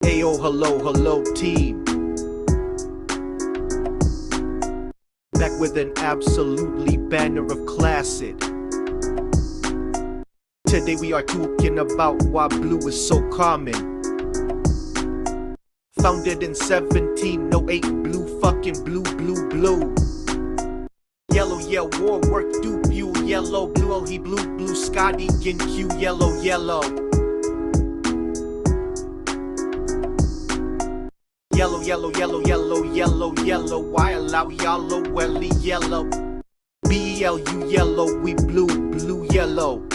Ayo, hello team. Back with an absolutely banner of classic. Today we are talking about why blue is so common. Founded in 1708, blue fucking blue. Yellow, yeah, war work do fuel. Yellow, blue, oh he blue, Scotty in Q, yellow. Yellow, why allow yellow, welly yellow. B-E-L-U, yellow, we blue, yellow.